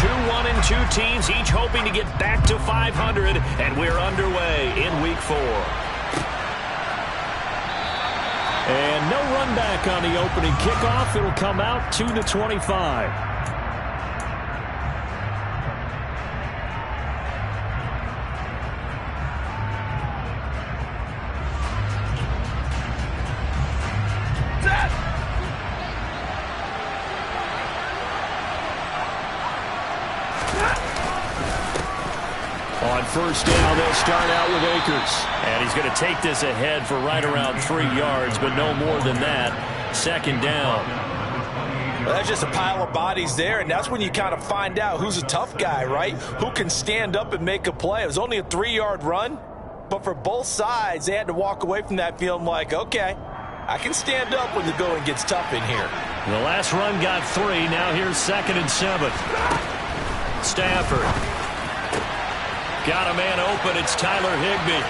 2-1-2 teams, each hoping to get back to 500, and we're underway in Week 4. And no run back on the opening kickoff. It'll come out to the 25. On first down, they'll start out with Akers. And he's going to take this ahead for right around 3 yards, but no more than that. Second down. Well, that's just a pile of bodies there, and that's when you kind of find out who's a tough guy, right? Who can stand up and make a play. It was only a 3-yard run, but for both sides, they had to walk away from that feeling like, okay, I can stand up when the going gets tough in here. The last run got 3. Now here's 2nd and 7. Stafford. Got a man open. It's Tyler Higbee.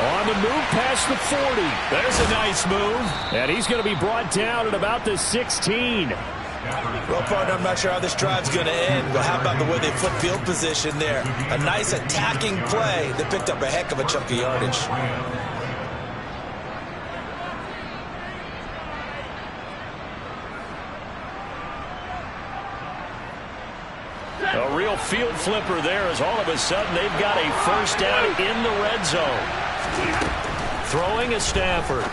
On the move past the 40. There's a nice move. And he's going to be brought down at about the 16. Well, partner, I'm not sure how this drive's going to end, but how about the way they flip field position there? A nice attacking play that picked up a heck of a chunk of yardage. A real field flipper there as all of a sudden they've got a first down in the red zone. Throwing is Stafford.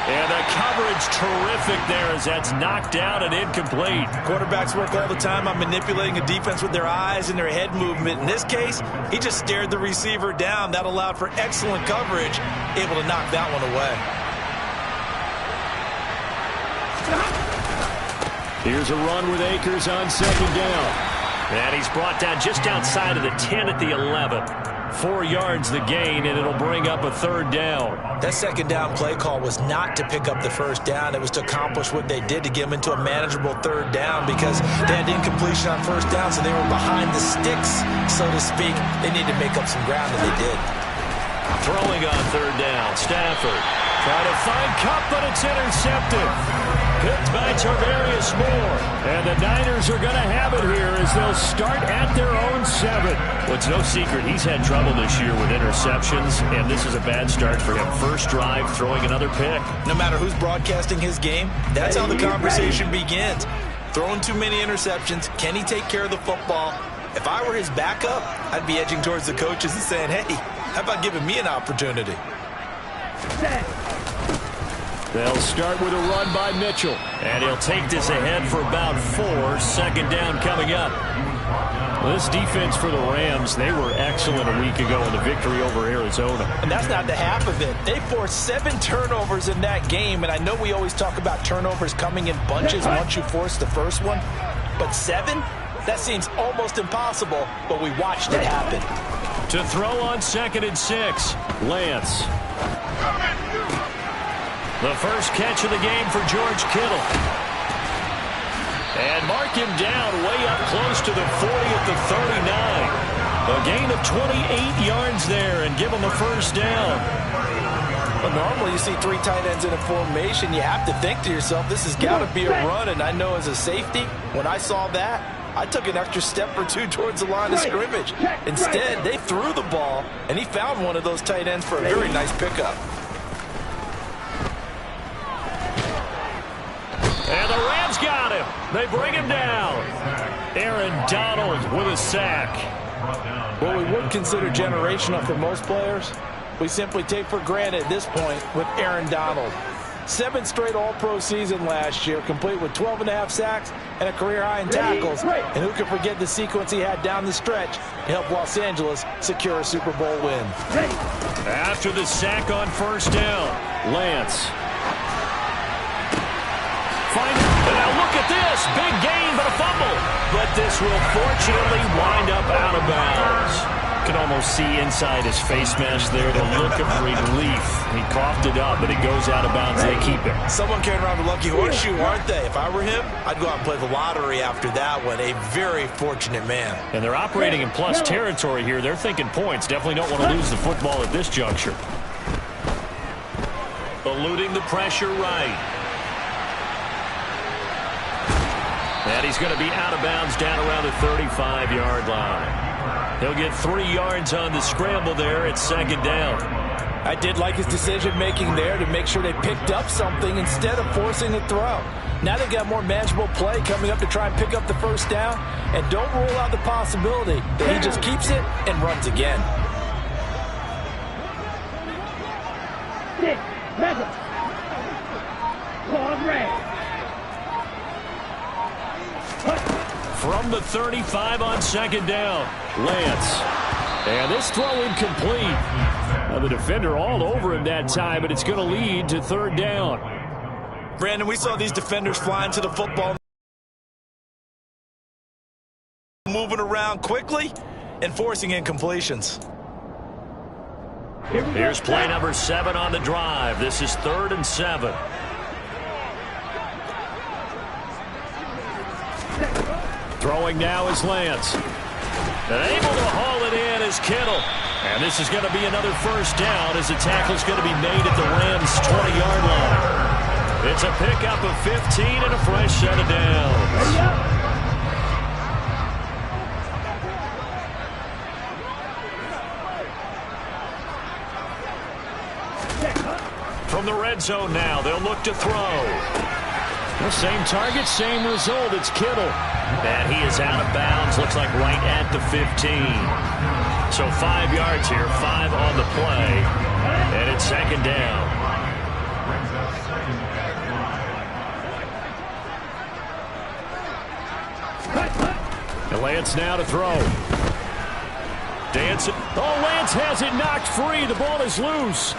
And the coverage terrific there as that's knocked down and incomplete. Quarterbacks work all the time on manipulating a defense with their eyes and their head movement. In this case, he just stared the receiver down. That allowed for excellent coverage, able to knock that one away. Here's a run with Akers on second down. And he's brought down just outside of the 10 at the 11. 4 yards the gain, and it'll bring up a third down. That second down play call was not to pick up the first down. It was to accomplish what they did to get them into a manageable third down because they had incompletion on first down, so they were behind the sticks, so to speak. They needed to make up some ground, and they did. Throwing on third down, Stafford. Trying to find Kupp, but it's intercepted. Picked by Tarvarius Moore. And the Niners are going to have it here as they'll start at their own 7. Well, it's no secret he's had trouble this year with interceptions, and this is a bad start for him. First drive, throwing another pick. No matter who's broadcasting his game, that's how the conversation begins. Throwing too many interceptions. Can he take care of the football? If I were his backup, I'd be edging towards the coaches and saying, hey, how about giving me an opportunity? They'll start with a run by Mitchell. And he'll take this ahead for about 4. Second down coming up. Well, this defense for the Rams, they were excellent a week ago in the victory over Arizona. And that's not the half of it. They forced 7 turnovers in that game. And I know we always talk about turnovers coming in bunches once you force the first one. But 7? That seems almost impossible. But we watched it happen. To throw on 2nd and 6. Lance. The first catch of the game for George Kittle. And mark him down way up close to the 40 at the 39. A gain of 28 yards there and give him a first down. Well, normally you see 3 tight ends in a formation. You have to think to yourself, this has got to be a run. And I know as a safety, when I saw that, I took an extra step or 2 towards the line of scrimmage. Instead, they threw the ball, and he found one of those tight ends for a very nice pickup. And the Rams got him. They bring him down. Aaron Donald with a sack. What we would consider generational for most players, we simply take for granted at this point with Aaron Donald. 7 straight All-Pro season last year, complete with 12.5 sacks and a career high in tackles. And who can forget the sequence he had down the stretch to help Los Angeles secure a Super Bowl win. After the sack on first down, Lance. Now look at this. Big gain, but a fumble. But this will fortunately wind up out of bounds. You can almost see inside his face mask there the look of relief. He coughed it up, but it goes out of bounds. They keep it. Someone carrying around a lucky horseshoe, aren't they? If I were him, I'd go out and play the lottery after that one. A very fortunate man. And they're operating in plus territory here. They're thinking points. Definitely don't want to lose the football at this juncture. Eluding the pressure right. And he's going to be out of bounds down around the 35-yard line. He'll get 3 yards on the scramble there at second down. I did like his decision-making there to make sure they picked up something instead of forcing a throw. Now they got more manageable play coming up to try and pick up the first down, and don't rule out the possibility that he just keeps it and runs again. From the 35 on second down, Lance. And this throw incomplete. Now the defender all over him that time, but it's going to lead to third down. Brandon, we saw these defenders flying to the football, moving around quickly and forcing incompletions. Here's play number 7 on the drive. This is 3rd and 7. Throwing now is Lance. And able to haul it in is Kittle. And this is going to be another first down as the tackle's going to be made at the Rams' 20-yard line. It's a pickup of 15 and a fresh set of downs. From the red zone now, they'll look to throw. The same target, same result. It's Kittle. And he is out of bounds. Looks like right at the 15. So 5 yards here, 5 on the play. And it's second down. And Lance now to throw. Dancing. Oh, Lance has it knocked free. The ball is loose.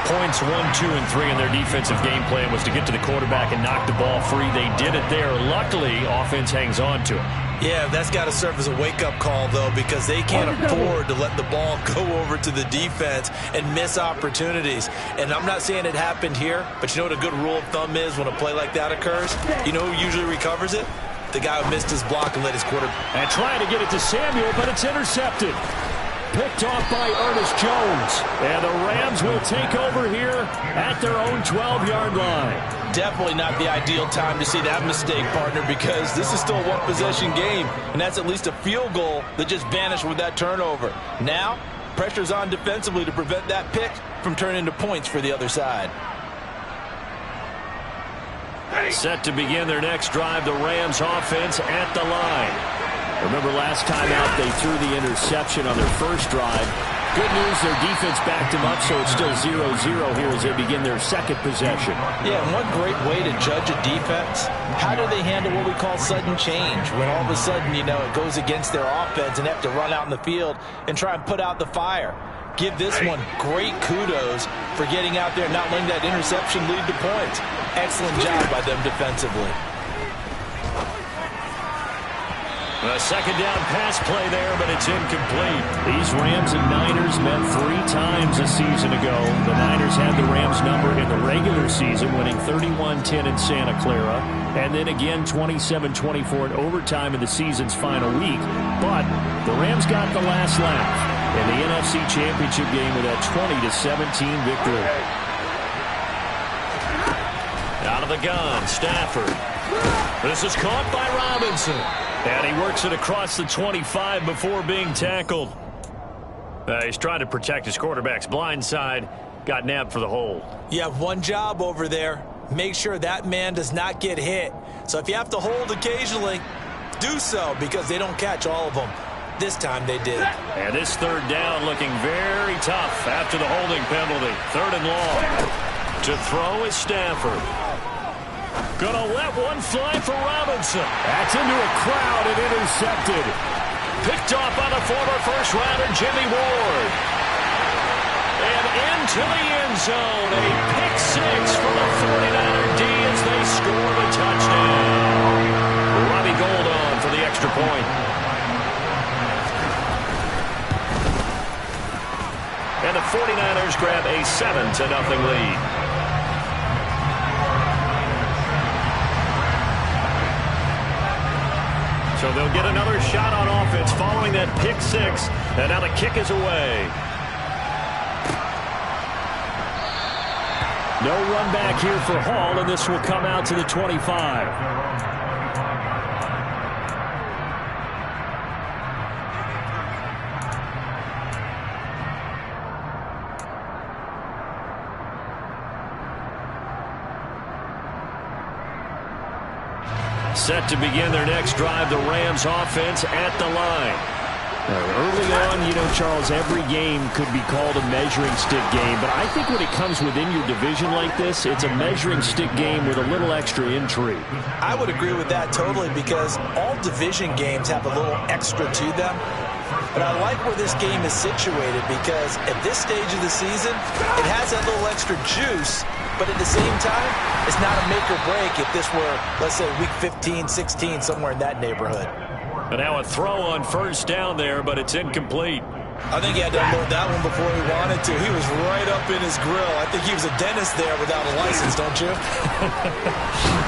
Points 1, 2, and 3 in their defensive game plan was to get to the quarterback and knock the ball free. They did it there. Luckily, offense hangs on to it. Yeah, that's got to serve as a wake-up call, though, because they can't afford to let the ball go over to the defense and miss opportunities. And I'm not saying it happened here, but you know what a good rule of thumb is when a play like that occurs? You know who usually recovers it? The guy who missed his block and let his quarterback. And trying to get it to Samuel, but it's intercepted. Picked off by Ernest Jones. And the Rams will take over here at their own 12-yard line. Definitely not the ideal time to see that mistake, partner, because this is still a one-possession game, and that's at least a field goal that just vanished with that turnover. Now, pressure's on defensively to prevent that pick from turning into points for the other side. Set to begin their next drive, the Rams offense at the line. Remember last time out, they threw the interception on their first drive. Good news, their defense backed them up, so it's still 0-0 here as they begin their second possession. Yeah, and one great way to judge a defense, how do they handle what we call sudden change? When all of a sudden, you know, it goes against their offense and they have to run out in the field and try and put out the fire. Give this one great kudos for getting out there and not letting that interception lead to points. Excellent job by them defensively. A second down pass play there, but it's incomplete. These Rams and Niners met 3 times a season ago. The Niners had the Rams number in the regular season, winning 31-10 in Santa Clara, and then again 27-24 in overtime in the season's final week. But the Rams got the last laugh in the NFC Championship game with a 20-17 victory. Out of the gun, Stafford. This is caught by Robinson. And he works it across the 25 before being tackled. He's trying to protect his quarterback's blind side. Got nabbed for the hold. You have one job over there. Make sure that man does not get hit. So if you have to hold occasionally, do so, because they don't catch all of them. This time they did. And this third down looking very tough after the holding penalty. 3rd and long. To throw is Stafford. Gonna let one fly for Robinson. That's into a crowd and intercepted. Picked off by the former first-rounder Jimmy Ward. And into the end zone. A pick 6 for the 49er D as they score the touchdown. Robbie Gould on for the extra point. And the 49ers grab a 7-0 lead. So they'll get another shot on offense following that pick 6. And now the kick is away. No run back here for Hall, and this will come out to the 25. Set to begin their next drive, the Rams offense at the line. Early on, you know, Charles, every game could be called a measuring stick game, but I think when it comes within your division like this, it's a measuring stick game with a little extra intrigue. I would agree with that totally, because all division games have a little extra to them. But I like where this game is situated, because at this stage of the season, it has that little extra juice, but at the same time, it's not a make or break if this were, let's say, week 15, 16, somewhere in that neighborhood. And now a throw on first down there, but it's incomplete. I think he had to unload that one before he wanted to. He was right up in his grill. I think he was a dentist there without a license, don't you?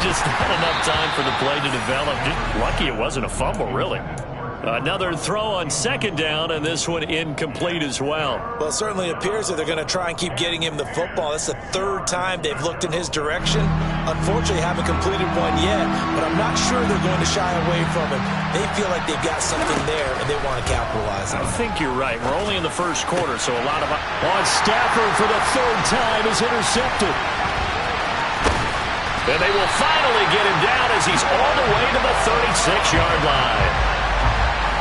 Just not enough time for the play to develop. Just lucky it wasn't a fumble, really. Another throw on second down, and this one incomplete as well. Well, it certainly appears that they're going to try and keep getting him the football. That's the third time they've looked in his direction. Unfortunately, haven't completed one yet, but I'm not sure they're going to shy away from him. They feel like they've got something there, and they want to capitalize on it. I think you're right. We're only in the first quarter, so a lot of... Stafford for the third time is intercepted. And they will finally get him down as he's all the way to the 36-yard line.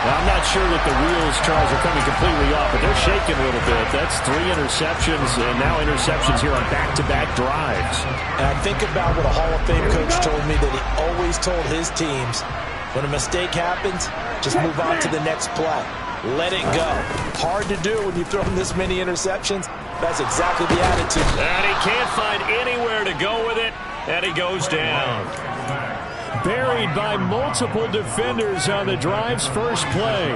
Well, I'm not sure that the wheels, Charles, are coming completely off, but they're shaking a little bit. That's 3 interceptions, and now interceptions here on back-to-back drives. And I think about what a Hall of Fame coach told me, that he always told his teams, when a mistake happens, just move on to the next play. Let it go. Hard to do when you've thrown this many interceptions. That's exactly the attitude. And he can't find anywhere to go with it, and he goes down. Buried by multiple defenders on the drive's first play.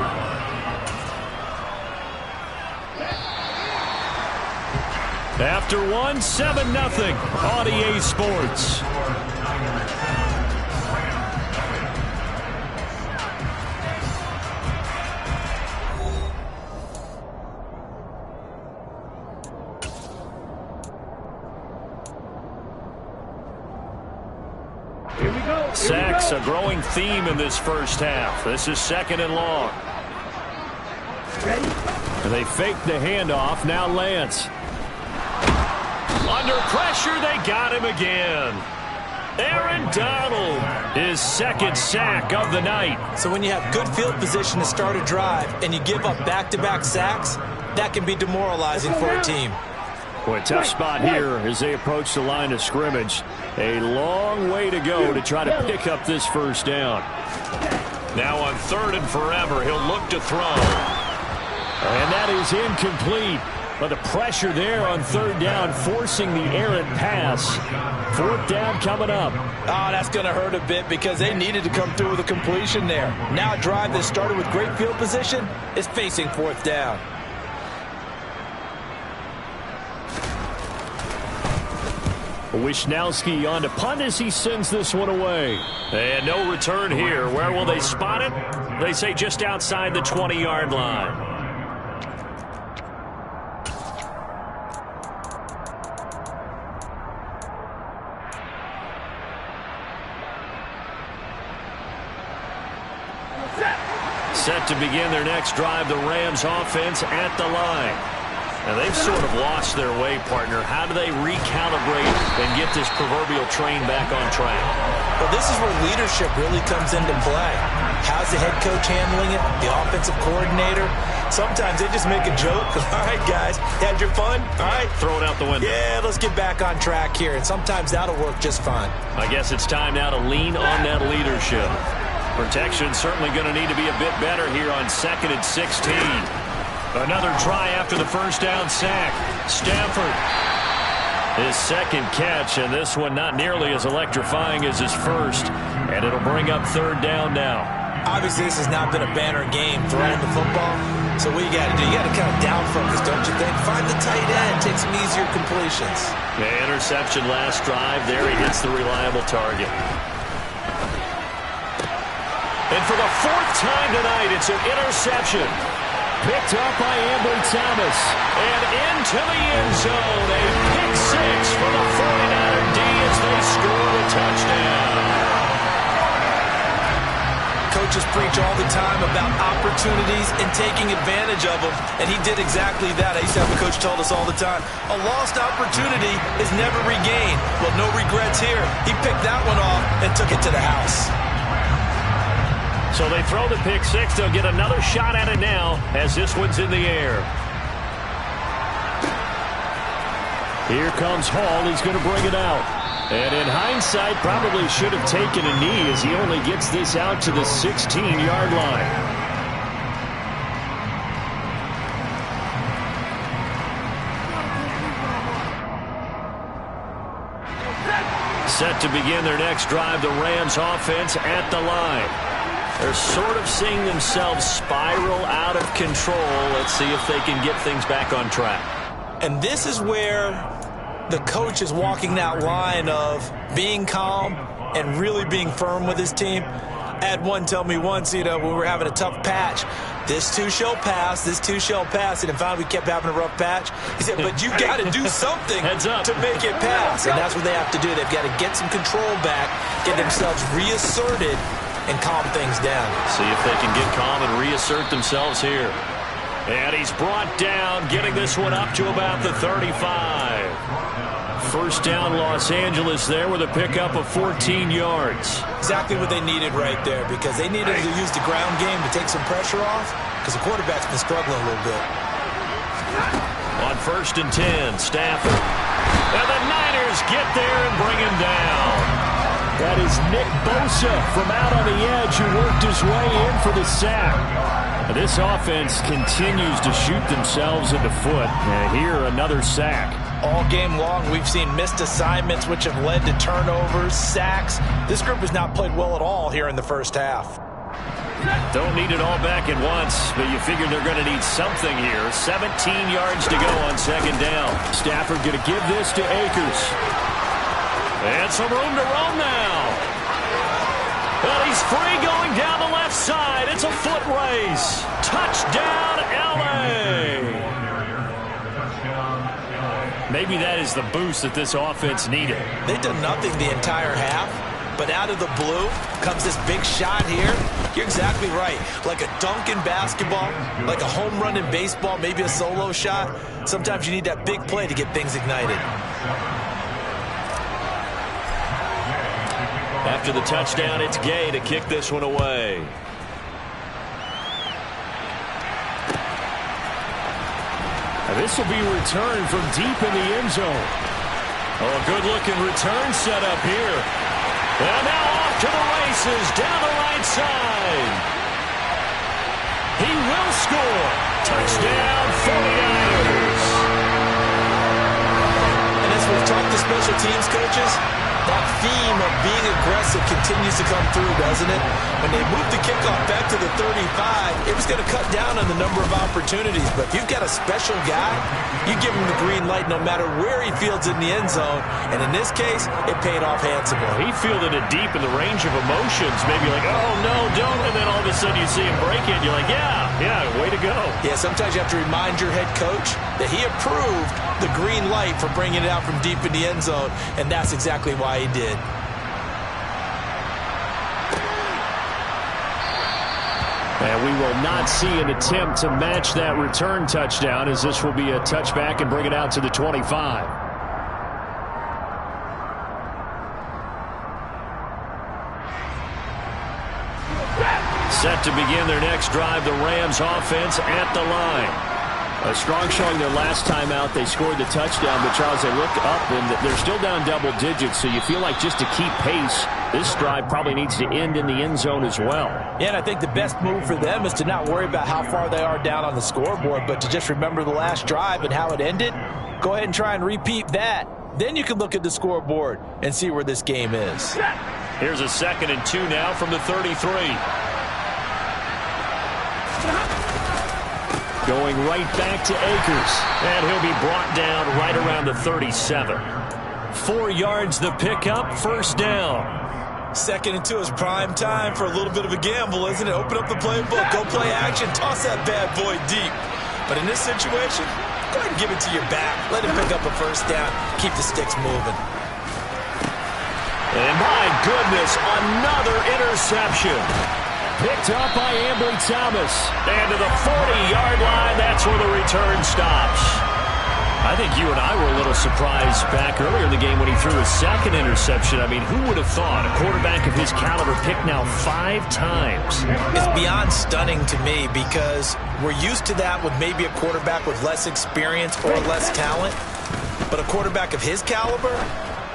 After one, 7-0 on EA Sports. Sacks, a growing theme in this first half. This is second and long. And they fake the handoff. Now Lance. Under pressure, they got him again. Aaron Donald, his second sack of the night. So when you have good field position to start a drive and you give up back-to-back sacks, that can be demoralizing for a team. Boy, tough spot here as they approach the line of scrimmage. A long way to go to try to pick up this first down. Now on third and forever, he'll look to throw. And that is incomplete. But the pressure there on third down, forcing the errant pass. Fourth down coming up. Oh, that's going to hurt a bit because they needed to come through with a completion there. Now a drive that started with great field position is facing fourth down. Wishnowski on to punt as he sends this one away. And no return here. Where will they spot it? They say just outside the 20-yard line. Set to begin their next drive, the Rams offense at the line. Now, they've sort of lost their way, partner. How do they recalibrate and get this proverbial train back on track? Well, this is where leadership really comes into play. How's the head coach handling it? The offensive coordinator? Sometimes they just make a joke. All right, guys, had your fun? All right. Throw it out the window. Yeah, let's get back on track here. And sometimes that'll work just fine. I guess it's time now to lean on that leadership. Protection certainly going to need to be a bit better here on 2nd and 16. Another try after the first down sack. Stafford, his second catch, and this one not nearly as electrifying as his first. And it'll bring up third down now. Obviously, this has not been a banner game throwing the football. So what you got to do, you got to kind of down focus, don't you think? Find the tight end, take some easier completions. Yeah, interception last drive. There he hits the reliable target. And for the fourth time tonight, it's an interception. Picked up by Ambry Thomas. And into the end zone. A pick six for the 49er D as they score the touchdown. Coaches preach all the time about opportunities and taking advantage of them, and he did exactly that. I used to have a coach told us all the time, a lost opportunity is never regained. Well, no regrets here. He picked that one off and took it to the house. So they throw the pick six. They'll get another shot at it now as this one's in the air. Here comes Hall. He's going to bring it out. And in hindsight, probably should have taken a knee as he only gets this out to the 16-yard line. Set to begin their next drive, the Rams offense at the line. They're sort of seeing themselves spiral out of control. Let's see if they can get things back on track. And this is where the coach is walking that line of being calm and really being firm with his team. I had one tell me once, when we were having a tough patch, this too shall pass, this too shall pass. And finally we kept having a rough patch. He said, but you got to do something to make it pass. And that's what they have to do. They've got to get some control back, get themselves reasserted, and calm things down. See if they can get calm and reassert themselves here. And he's brought down, getting this one up to about the 35. First down, Los Angeles there with a pickup of 14 yards. Exactly what they needed right there, because they needed to use the ground game to take some pressure off, because the quarterback's been struggling a little bit. On 1st and 10, Stafford. And the Niners get there and bring him down. That is Nick Bosa from out on the edge who worked his way in for the sack. This offense continues to shoot themselves in the foot. And here, another sack. All game long, we've seen missed assignments, which have led to turnovers, sacks. This group has not played well at all here in the first half. Don't need it all back at once, but you figure they're going to need something here. 17 yards to go on 2nd down. Stafford going to give this to Akers. And some room to roam now. Well, he's free going down the left side. It's a foot race. Touchdown, L.A. Maybe that is the boost that this offense needed. They've done nothing the entire half, but out of the blue comes this big shot here. You're exactly right. Like a dunk in basketball, like a home run in baseball, maybe a solo shot. Sometimes you need that big play to get things ignited. After the touchdown, it's Gay to kick this one away. This will be returned from deep in the end zone. Oh, a good-looking return set up here. And now off to the races down the right side. He will score. Touchdown, 49ers. And as we've talked to special teams coaches, that theme of being aggressive continues to come through, doesn't it? When they moved the kickoff back to the 35, it was going to cut down on the number of opportunities. But if you've got a special guy, you give him the green light no matter where he fields in the end zone. And in this case, it paid off handsomely. He fielded it deep in the range of emotions. Maybe like, oh, no, don't. And then all of a sudden you see him break it. You're like, yeah, way to go. Yeah, sometimes you have to remind your head coach that he approved the green light for bringing it out from deep in the end zone. And that's exactly why he did. And we will not see an attempt to match that return touchdown, as this will be a touchback and bring it out to the 25. Set to begin their next drive, the Rams offense at the line. A strong showing their last time out. They scored the touchdown, but Charles, they looked up and they're still down double digits, so you feel like just to keep pace, this drive probably needs to end in the end zone as well. Yeah, and I think the best move for them is to not worry about how far they are down on the scoreboard, but to just remember the last drive and how it ended. Go ahead and try and repeat that. Then you can look at the scoreboard and see where this game is. Here's a 2nd and 2 now from the 33. Going right back to Akers. And he'll be brought down right around the 37. 4 yards the pickup, 1st down. Second and 2 is prime time for a little bit of a gamble, isn't it? Open up the playbook, go play action, toss that bad boy deep. But in this situation, go ahead and give it to your back. Let him pick up a first down. Keep the sticks moving. And my goodness, another interception. Picked up by Ambry Thomas. And to the 40-yard line, that's where the return stops. I think you and I were a little surprised back earlier in the game when he threw his second interception. I mean, who would have thought a quarterback of his caliber picked now 5 times? It's beyond stunning to me because we're used to that with maybe a quarterback with less experience or less talent. But a quarterback of his caliber,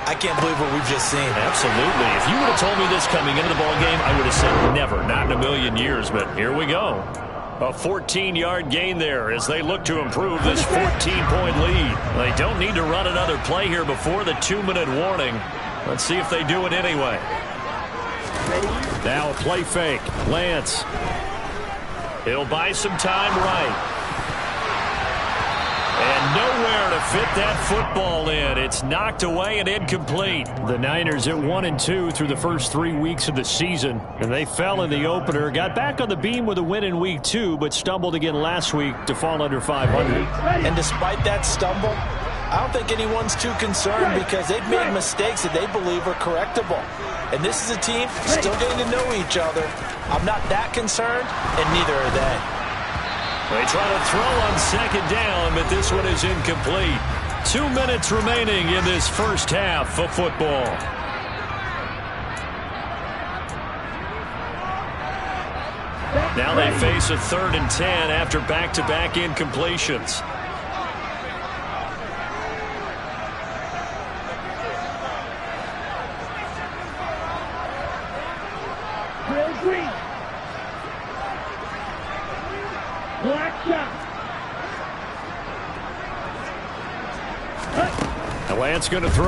I can't believe what we've just seen. Absolutely. If you would have told me this coming into the ballgame, I would have said never, not in a million years. But here we go. A 14-yard gain there as they look to improve this 14-point lead. They don't need to run another play here before the 2-minute warning. Let's see if they do it anyway. Now a play fake. Lance. He'll buy some time right. And nowhere to fit that football in. It's knocked away and incomplete. The Niners at 1-2 through the first 3 weeks of the season. And they fell in the opener. Got back on the beam with a win in week 2, but stumbled again last week to fall under 500. And despite that stumble, I don't think anyone's too concerned because they've made mistakes that they believe are correctable. And this is a team still getting to know each other. I'm not that concerned, and neither are they. They try to throw on second down, but this one is incomplete. 2 minutes remaining in this first half of football. Now they face a 3rd and 10 after back-to-back incompletions. Lance going to throw.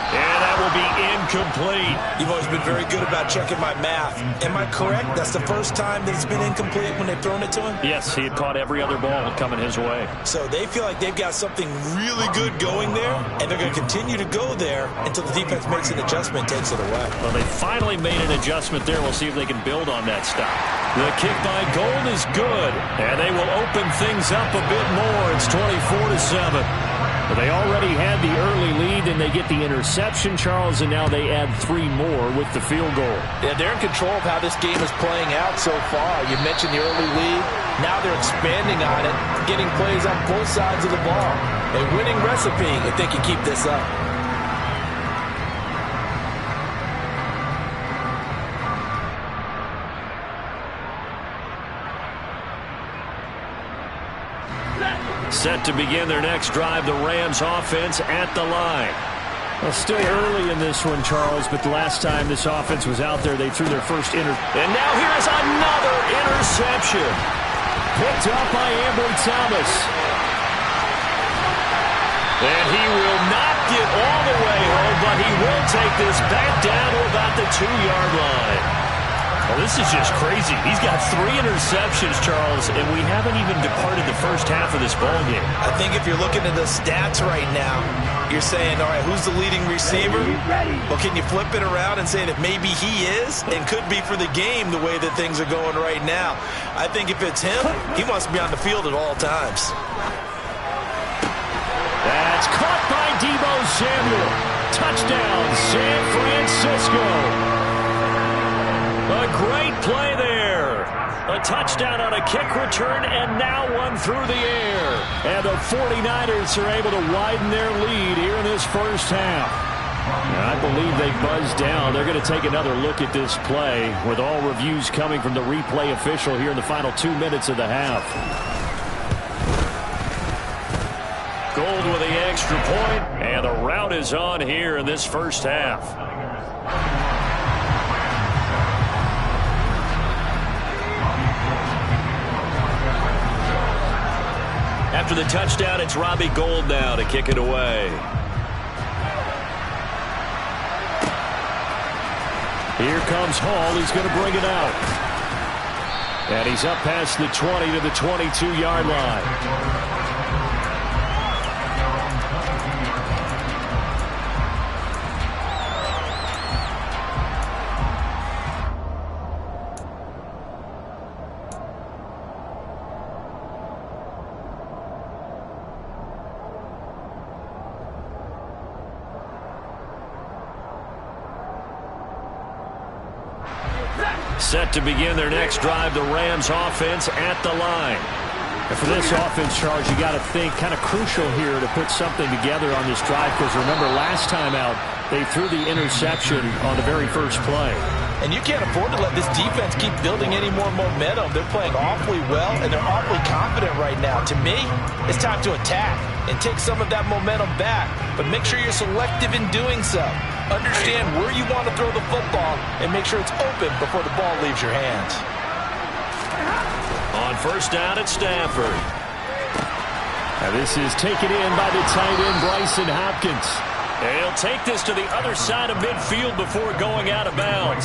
And that will be incomplete. You've always been very good about checking my math. Am I correct? That's the first time that it's been incomplete when they've thrown it to him? Yes, he had caught every other ball coming his way. So they feel like they've got something really good going there, and they're going to continue to go there until the defense makes an adjustment and takes it away. Well, they finally made an adjustment there. We'll see if they can build on that stop. The kick by Gold is good, and they will open things up a bit more. It's 24-7. But they already had the early lead, and they get the interception, Charles, and now they add 3 more with the field goal. Yeah, they're in control of how this game is playing out so far. You mentioned the early lead. Now they're expanding on it, getting plays on both sides of the ball. A winning recipe if they can keep this up. Set to begin their next drive, the Rams offense at the line. Well, still early in this one, Charles, but the last time this offense was out there, they threw their first And now here's another interception. Picked up by Ambry Thomas. And he will not get all the way home, but he will take this back down to about the 2-yard line. Well, this is just crazy. He's got 3 interceptions, Charles, and we haven't even departed the first half of this ballgame. I think if you're looking at the stats right now, you're saying, all right, who's the leading receiver? Well, can you flip it around and say that maybe he is and could be for the game the way that things are going right now? I think if it's him, he wants to be on the field at all times. That's caught by Deebo Samuel. Touchdown, San Francisco. A great play there. A touchdown on a kick return, and now one through the air. And the 49ers are able to widen their lead here in this first half. I believe they buzzed down. They're going to take another look at this play with all reviews coming from the replay official here in the final 2 minutes of the half. Gold with the extra point, and the route is on here in this first half. After the touchdown, it's Robbie Gould now to kick it away. Here comes Hall. He's going to bring it out. And he's up past the 20 to the 22-yard line. Set to begin their next drive, the Rams offense at the line. And for this offense, Charles, you got to think kind of crucial here to put something together on this drive, because remember last time out they threw the interception on the very first play. And you can't afford to let this defense keep building any more momentum. They're playing awfully well, and they're awfully confident right now. To me, it's time to attack and take some of that momentum back, but make sure you're selective in doing so. Understand where you want to throw the football and make sure it's open before the ball leaves your hands. On first down at Stafford. Now this is taken in by the tight end Bryson Hopkins. He'll take this to the other side of midfield before going out of bounds.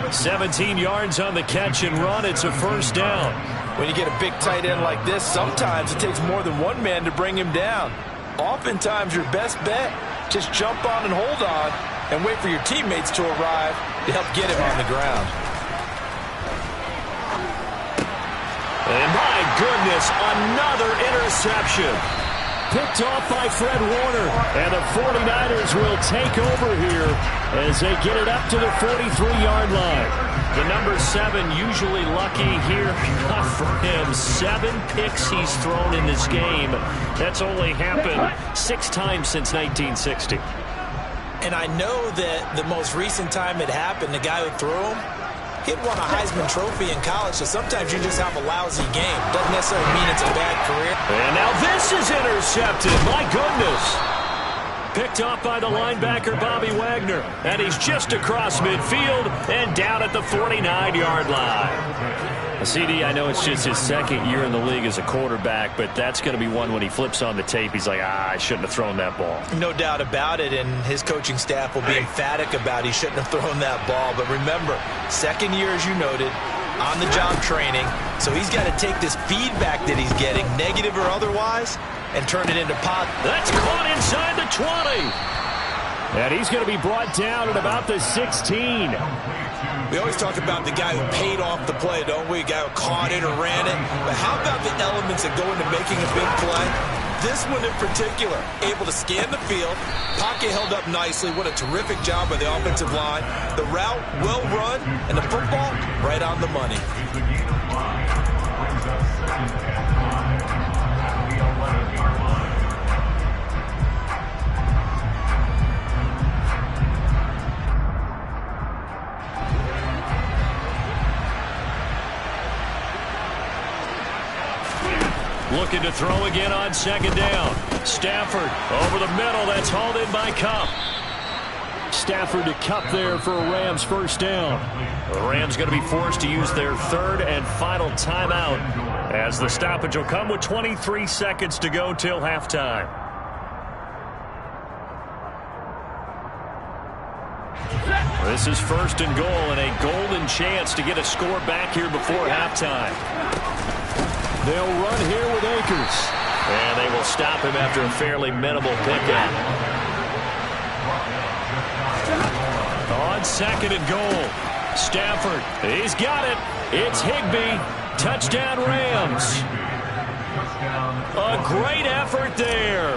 17 yards on the catch and run. It's a first down. When you get a big tight end like this, sometimes it takes more than one man to bring him down. Oftentimes, your best bet, just jump on and hold on and wait for your teammates to arrive to help get him on the ground. And my goodness, another interception. Picked off by Fred Warner. And the 49ers will take over here as they get it up to the 43-yard line. The number 7 usually lucky here. Not for him. 7 picks he's thrown in this game. That's only happened 6 times since 1960. And I know that the most recent time it happened, the guy who threw him, he'd won a Heisman Trophy in college, so sometimes you just have a lousy game. Doesn't necessarily mean it's a bad career. And now this is intercepted. My goodness. Picked off by the linebacker, Bobby Wagner. And he's just across midfield and down at the 49-yard line. CD, I know it's just his second year in the league as a quarterback, but that's going to be one when he flips on the tape. He's like, I shouldn't have thrown that ball. No doubt about it, and his coaching staff will be emphatic about he shouldn't have thrown that ball. But remember, second year, as you noted, on-the-job training, so he's got to take this feedback that he's getting, negative or otherwise, and turn it into positive. That's caught inside the 20. And he's going to be brought down at about the 16. We always talk about the guy who paid off the play, don't we? A guy who caught it or ran it. But how about the elements that go into making a big play? This one in particular, able to scan the field, pocket held up nicely. What a terrific job by the offensive line. The route, well run, and the football, right on the money. Looking to throw again on second down. Stafford over the middle. That's hauled in by Kupp. Stafford to Kupp there for a Rams first down. The Rams going to be forced to use their third and final timeout as the stoppage will come with 23 seconds to go till halftime. This is first and goal and a golden chance to get a score back here before halftime. They'll run here with Akers. And they will stop him after a fairly minimal pickup. On second and goal. Stafford, he's got it. It's Higbee. Touchdown Rams. A great effort there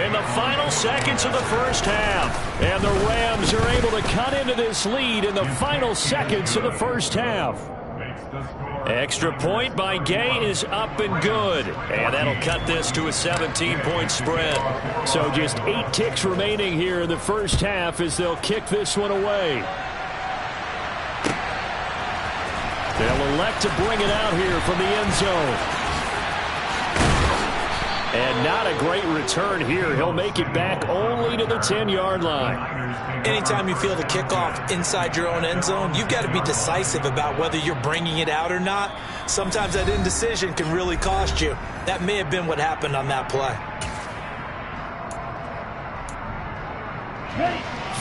in the final seconds of the first half. And the Rams are able to cut into this lead in the final seconds of the first half. Extra point by Gay is up and good. And that'll cut this to a 17-point spread. So just 8 ticks remaining here in the first half as they'll kick this one away. They'll elect to bring it out here from the end zone. And not a great return here. He'll make it back only to the 10-yard line. Anytime you feel the kickoff inside your own end zone, you've got to be decisive about whether you're bringing it out or not. Sometimes that indecision can really cost you. That may have been what happened on that play.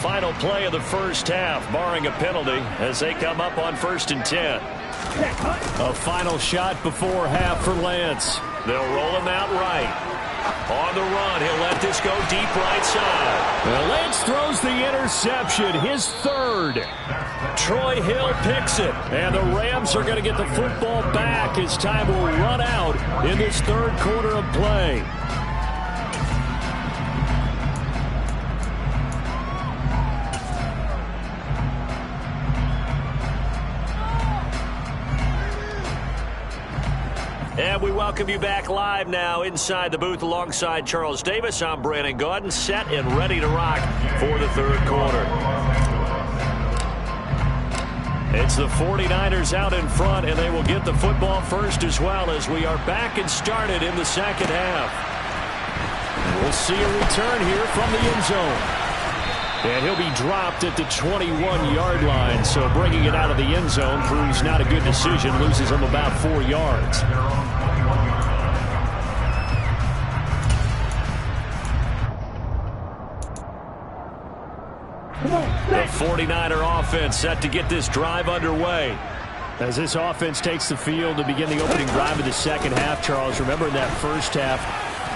Final play of the first half, barring a penalty, as they come up on 1st and 10. A final shot before half for Lance. They'll roll him out right. On the run, he'll let this go deep right side. Well, Lance throws the interception, his third. Troy Hill picks it, and the Rams are going to get the football back as time will run out in this third quarter of play. And we welcome you back live now inside the booth alongside Charles Davis. I'm Brandon Gaudin, set and ready to rock for the third quarter. It's the 49ers out in front, and they will get the football first as well as we are back and started in the second half. We'll see a return here from the end zone. And he'll be dropped at the 21-yard line, so bringing it out of the end zone proves not a good decision, loses him about 4 yards. The 49er offense set to get this drive underway. As this offense takes the field to begin the opening drive of the second half, Charles, remember in that first half,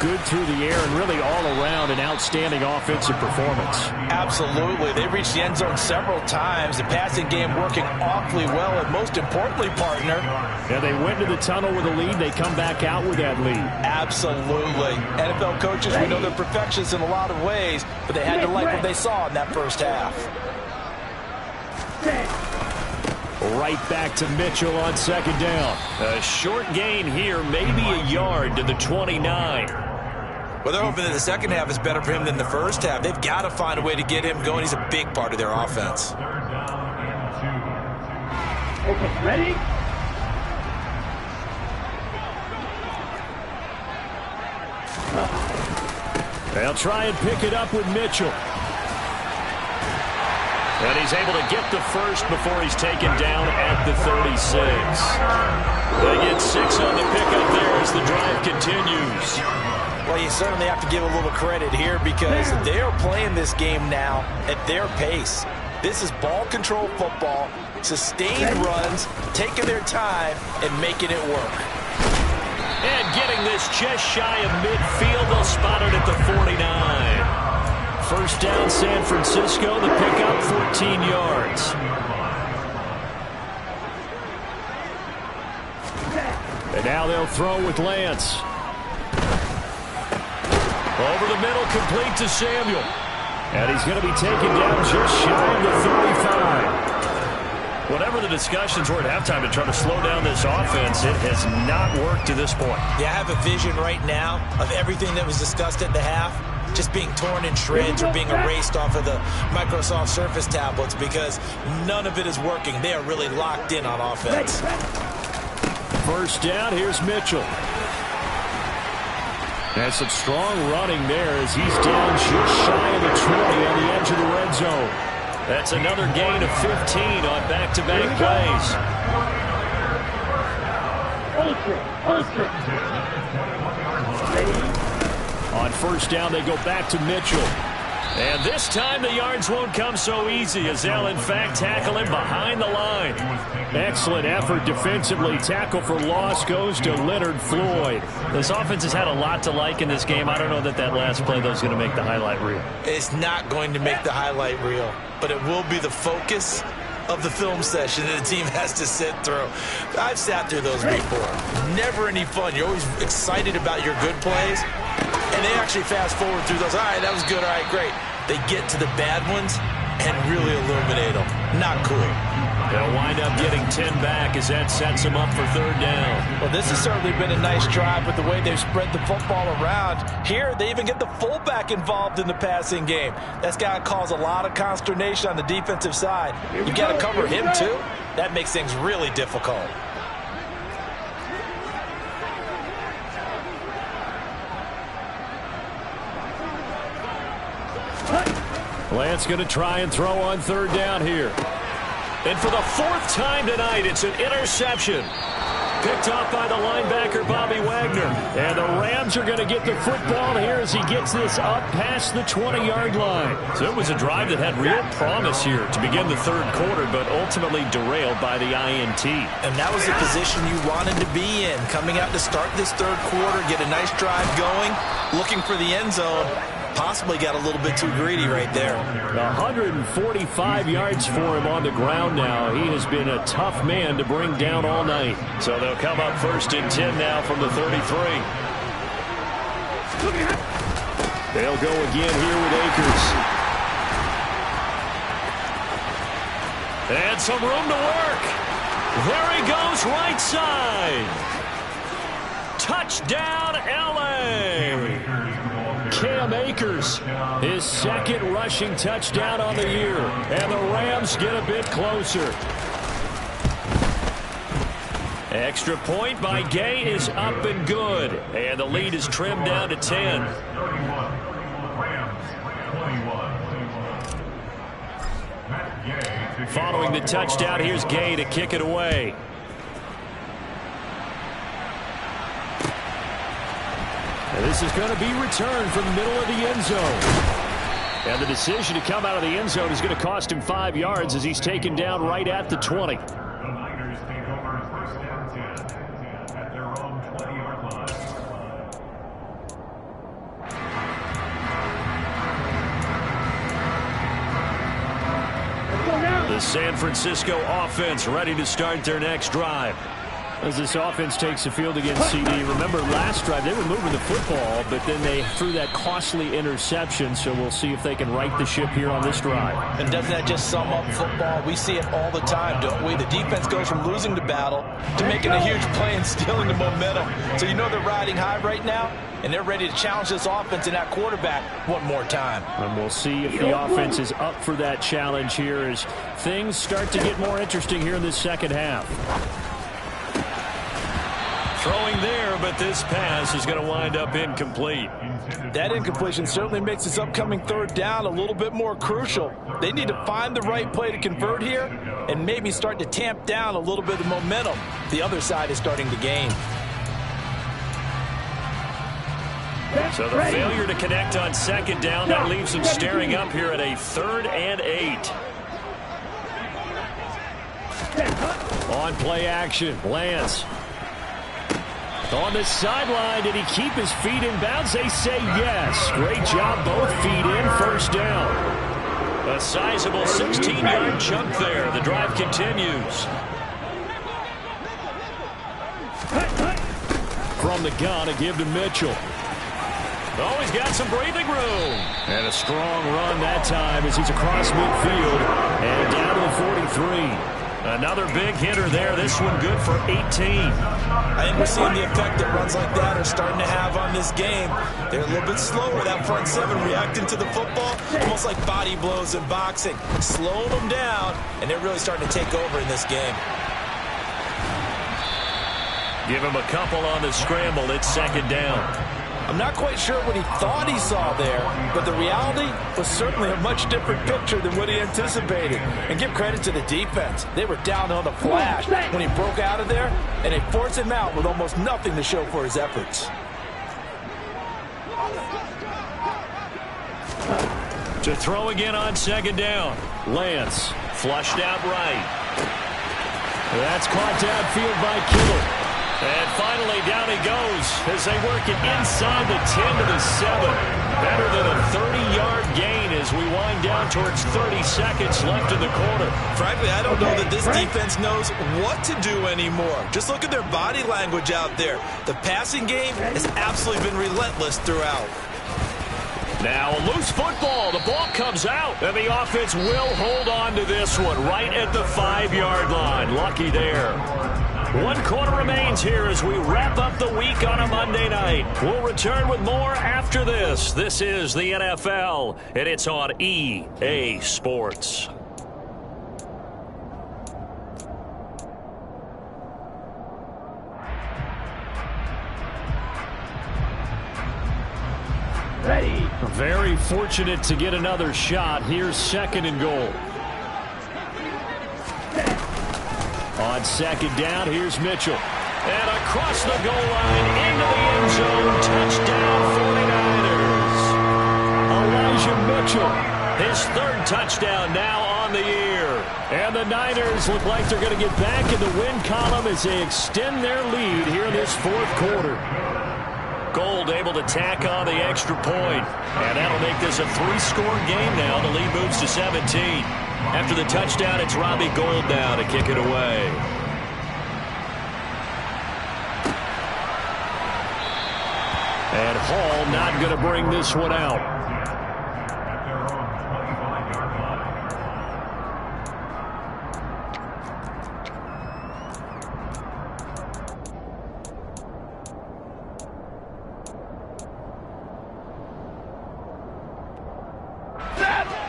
good through the air and really all around an outstanding offensive performance. Absolutely. They reached the end zone several times. The passing game working awfully well, and most importantly, partner. Yeah, they went to the tunnel with a lead. They come back out with that lead. Absolutely. NFL coaches, we know they're perfectionists in a lot of ways, but they had to like what they saw in that first half. Right back to Mitchell on second down. A short gain here, maybe a yard to the 29. Well, they're hoping that the second half is better for him than the first half. They've got to find a way to get him going. He's a big part of their offense. Okay, ready? They'll try and pick it up with Mitchell. And he's able to get the first before he's taken down at the 36. They get 6 on the pickup there as the drive continues. Well, you certainly have to give a little credit here because they are playing this game now at their pace. This is ball control football, sustained runs, taking their time, and making it work. And getting this just shy of midfield, they'll spot it at the 49. First down, San Francisco. The pickup, 14 yards. And now they'll throw with Lance. Over the middle, complete to Samuel. And he's going to be taken down just shy of the 35. Whatever the discussions were at halftime to try to slow down this offense, it has not worked to this point. Yeah, I have a vision right now of everything that was discussed at the half just being torn in shreds or being erased off of the Microsoft Surface tablets because none of it is working. They are really locked in on offense. First down, here's Mitchell. That's some strong running there as he's down just shy of the 20 on the edge of the red zone. That's another gain of 15 on back-to-back plays. On first down, they go back to Mitchell. And this time the yards won't come so easy as they'll, in fact, tackle him behind the line. Excellent effort defensively. Tackle for loss goes to Leonard Floyd. This offense has had a lot to like in this game. I don't know that last play, though, is going to make the highlight reel. It's not going to make the highlight reel, but it will be the focus of the film session that the team has to sit through. I've sat through those before. Never any fun. You're always excited about your good plays, and they actually fast forward through those. All right, that was good. All right, great. They get to the bad ones and really illuminate them. Not cool. They'll wind up getting 10 back as that sets them up for third down. Well, this has certainly been a nice drive with the way they've spread the football around. Here, they even get the fullback involved in the passing game. That's got to cause a lot of consternation on the defensive side. You got to cover him, too. That makes things really difficult. Lance going to try and throw on third down here. And for the 4th time tonight, it's an interception. Picked off by the linebacker, Bobby Wagner. And the Rams are going to get the football here as he gets this up past the 20-yard line. So it was a drive that had real promise here to begin the third quarter, but ultimately derailed by the INT. And that was the position you wanted to be in. Coming out to start this third quarter, get a nice drive going, looking for the end zone. Possibly got a little bit too greedy right there. 145 yards for him on the ground now. He has been a tough man to bring down all night. So they'll come up 1st and 10 now from the 33. They'll go again here with Akers. And some room to work. There he goes, right side. Touchdown, L.A. Cam Akers, his second rushing touchdown on the year. And the Rams get a bit closer. Extra point by Gay is up and good. And the lead is trimmed down to 10. Following the touchdown, here's Gay to kick it away. And this is going to be returned from the middle of the end zone. And the decision to come out of the end zone is going to cost him 5 yards as he's taken down right at the 20. The San Francisco offense ready to start their next drive. As this offense takes the field against CD, remember last drive they were moving the football, but then they threw that costly interception, so we'll see if they can right the ship here on this drive. And doesn't that just sum up football? We see it all the time, don't we? The defense goes from losing the battle to making a huge play and stealing the momentum. So you know they're riding high right now, and they're ready to challenge this offense and that quarterback one more time. And we'll see if the offense is up for that challenge here as things start to get more interesting here in this second half. Throwing there, but this pass is going to wind up incomplete. That incompletion certainly makes this upcoming third down a little bit more crucial. They need to find the right play to convert here and maybe start to tamp down a little bit of momentum the other side is starting to gain. So the failure to connect on second down, that leaves them staring up here at a 3rd and 8. On play action, Lance. On the sideline, did he keep his feet in bounds? They say yes. Great job, both feet in, first down. A sizable 16-yard chunk there. The drive continues. From the gun, a give to Mitchell. Oh, he's got some breathing room. And a strong run that time as he's across midfield and down to the 43. Another big hitter there. This one good for 18. I think we're seeing the effect that runs like that are starting to have on this game. They're a little bit slower, that front seven, reacting to the football, almost like body blows in boxing. Slow them down, and they're really starting to take over in this game. Give him a couple on the scramble. It's second down. I'm not quite sure what he thought he saw there, but the reality was certainly a much different picture than what he anticipated. And give credit to the defense. They were down on the flash when he broke out of there, and they forced him out with almost nothing to show for his efforts. To throw again on second down. Lance flushed out right. That's caught downfield by Kittle. And finally, down he goes as they work it inside the 10 to the 7. Better than a 30-yard gain as we wind down towards 30 seconds left in the quarter. Frankly, I don't know that this defense knows what to do anymore. Just look at their body language out there. The passing game has absolutely been relentless throughout. Now a loose football. The ball comes out, and the offense will hold on to this one right at the 5-yard line. Lucky there. 1 quarter remains here as we wrap up the week on a Monday night. We'll return with more after this. This is the NFL, and it's on EA Sports. Ready. Very fortunate to get another shot. Here's second and goal. On second down, here's Mitchell. And across the goal line, into the end zone, touchdown 49ers. Elijah Mitchell, his 3rd touchdown now on the year. And the Niners look like they're going to get back in the win column as they extend their lead here in this 4th quarter. Gold able to tack on the extra point. And that'll make this a 3-score game now. The lead moves to 17. After the touchdown, it's Robbie Gould now to kick it away. And Hall not going to bring this one out.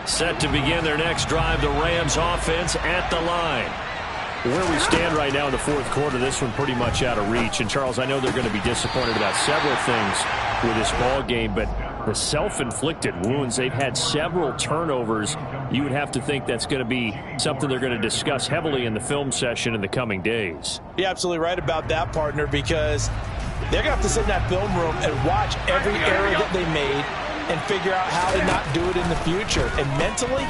Set to begin their next drive, the Rams offense at the line. Where we stand right now in the fourth quarter, this one pretty much out of reach. And, Charles, I know they're going to be disappointed about several things with this ball game, but the self-inflicted wounds, they've had several turnovers. You would have to think that's going to be something they're going to discuss heavily in the film session in the coming days. You're absolutely right about that, partner, because they're going to have to sit in that film room and watch every error that they made and figure out how to not do it in the future. And mentally,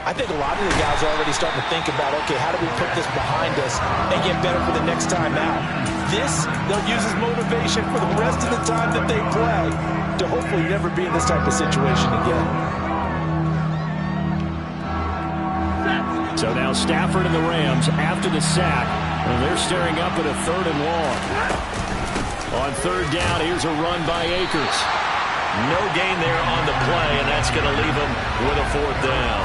I think a lot of the guys are already starting to think about, okay, how do we put this behind us and get better for the next time out? This, they'll use as motivation for the rest of the time that they play to hopefully never be in this type of situation again. So now Stafford and the Rams after the sack. And they're staring up at a 3rd and long. On 3rd down, here's a run by Akers. No gain there on the play, and that's going to leave them with a 4th down.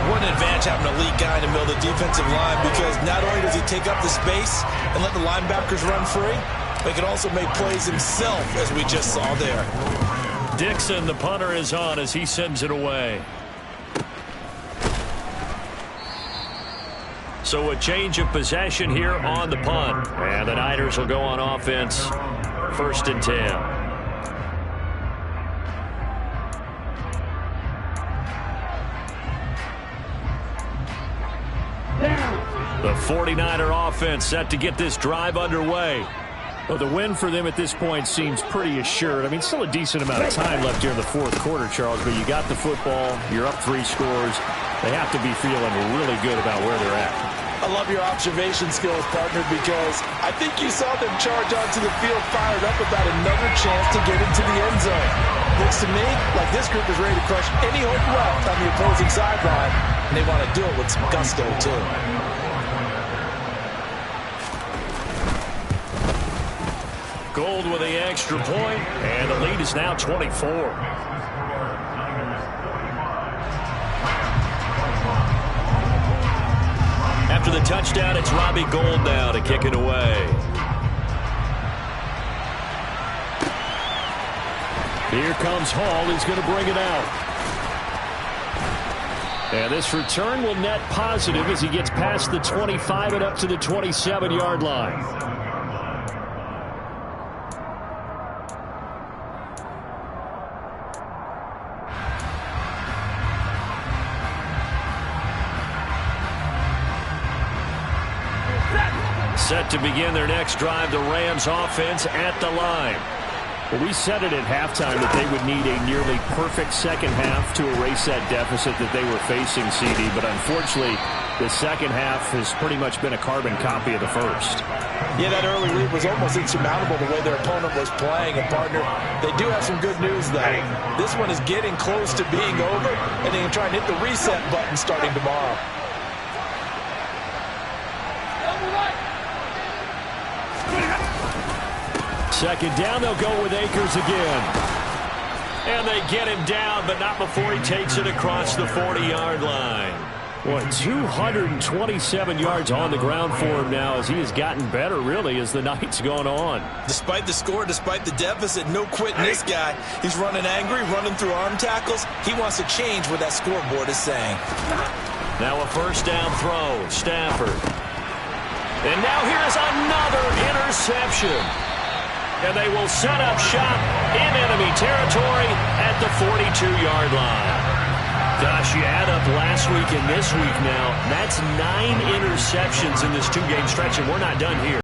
What an advantage having a lead guy in the middle of the defensive line, because not only does he take up the space and let the linebackers run free, but he can also make plays himself, as we just saw there. Dixon, the punter, is on as he sends it away. So a change of possession here on the punt. And the Niners will go on offense, 1st and 10. The 49er offense set to get this drive underway. Well, the win for them at this point seems pretty assured. I mean, still a decent amount of time left here in the fourth quarter, Charles, but you got the football, you're up 3 scores. They have to be feeling really good about where they're at. I love your observation skills, partner, because I think you saw them charge onto the field fired up about another chance to get into the end zone. Looks to me like this group is ready to crush any hope left on the opposing sideline, and they want to do it with some gusto, too. Gold with the extra point, and the lead is now 24. After the touchdown, it's Robbie Gould now to kick it away. Here comes Hall. He's going to bring it out. And this return will net positive as he gets past the 25 and up to the 27-yard line. Set to begin their next drive, the Rams offense at the line. Well, we said it at halftime that they would need a nearly perfect second half to erase that deficit that they were facing, CD. But unfortunately, the second half has pretty much been a carbon copy of the first. Yeah, that early lead was almost insurmountable the way their opponent was playing. And, partner, they do have some good news, though. This one is getting close to being over, and they can try and hit the reset button starting tomorrow. Second down, they'll go with Akers again. And they get him down, but not before he takes it across the 40-yard line. Boy, 227 yards on the ground for him now as he has gotten better, really, as the night's gone on. Despite the score, despite the deficit, no quitting this guy. He's running angry, running through arm tackles. He wants to change what that scoreboard is saying. Now a 1st down throw, Stafford. And now here's another interception. And they will set up shop in enemy territory at the 42-yard line. Gosh, you add up last week and this week now, that's 9 interceptions in this 2-game stretch, and we're not done here.